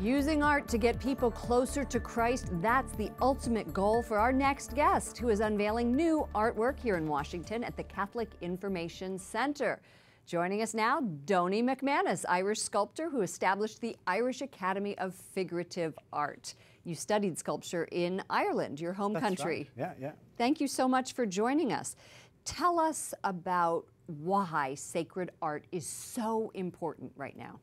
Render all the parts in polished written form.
Using art to get people closer to Christ, that's the ultimate goal for our next guest, who is unveiling new artwork here in Washington at the Catholic Information Center. Joining us now, Dony Mac Manus, Irish sculptor who established the Irish Academy of Figurative Art. You studied sculpture in Ireland, your home country. Right. Yeah. Thank you so much for joining us. Tell us about why sacred art is so important right now.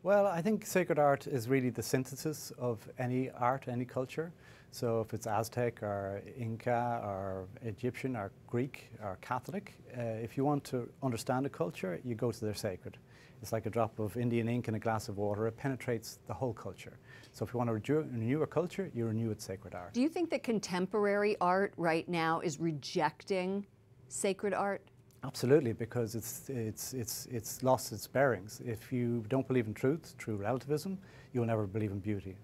Well, I think sacred art is really the synthesis of any art, any culture. So if it's Aztec or Inca or Egyptian or Greek or Catholic, if you want to understand a culture, you go to their sacred. It's like a drop of Indian ink in a glass of water. It penetrates the whole culture. So if you want to renew a culture, you renew its sacred art. Do you think that contemporary art right now is rejecting sacred art? Absolutely, because it's lost its bearings. If you don't believe in truth, true relativism, you'll never believe in beauty.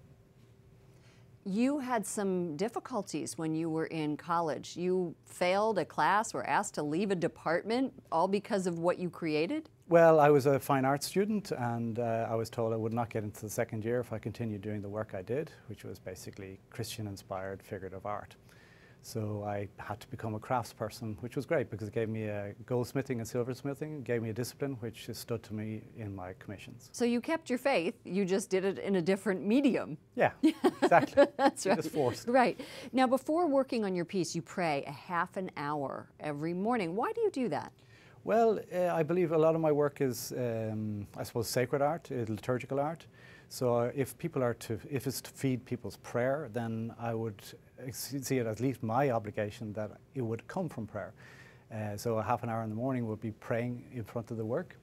You had some difficulties when you were in college. You failed a class, were asked to leave a department, all because of what you created? Well, I was a fine arts student, and I was told I would not get into the second year if I continued doing the work I did, which was basically Christian-inspired figurative art. So I had to become a craftsperson, which was great because it gave me goldsmithing and silversmithing, gave me a discipline which has stood to me in my commissions. So you kept your faith, you just did it in a different medium. Yeah, exactly. That's right. Just forced. Right. Now, before working on your piece, you pray a half an hour every morning. Why do you do that? Well, I believe a lot of my work is, I suppose, sacred art, liturgical art. So if it's to feed people's prayer, then I would see it as at least my obligation that it would come from prayer. So a half an hour in the morning would be praying in front of the work,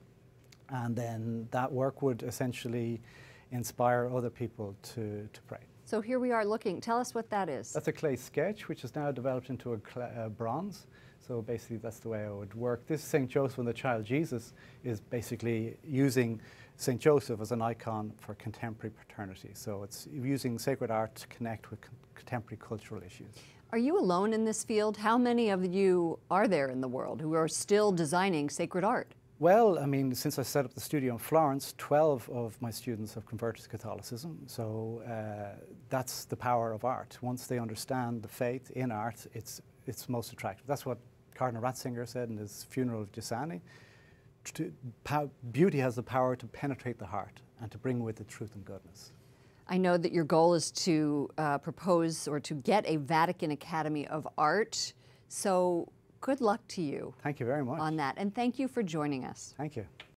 and then that work would essentially inspire other people to pray. So here we are looking. Tell us what that is. That's a clay sketch, which is now developed into a bronze. So basically that's the way I would work. This St. Joseph and the Child Jesus is basically using St. Joseph as an icon for contemporary paternity. So it's using sacred art to connect with contemporary cultural issues. Are you alone in this field? How many of you are there in the world who are still designing sacred art? Well, I mean, since I set up the studio in Florence, 12 of my students have converted to Catholicism. So that's the power of art. Once they understand the faith in art, it's most attractive. That's what Cardinal Ratzinger said in his funeral of Giussani. Beauty has the power to penetrate the heart and to bring with it truth and goodness. I know that your goal is to propose or to get a Vatican Academy of Art. So good luck to you. Thank you very much. On that. And thank you for joining us. Thank you.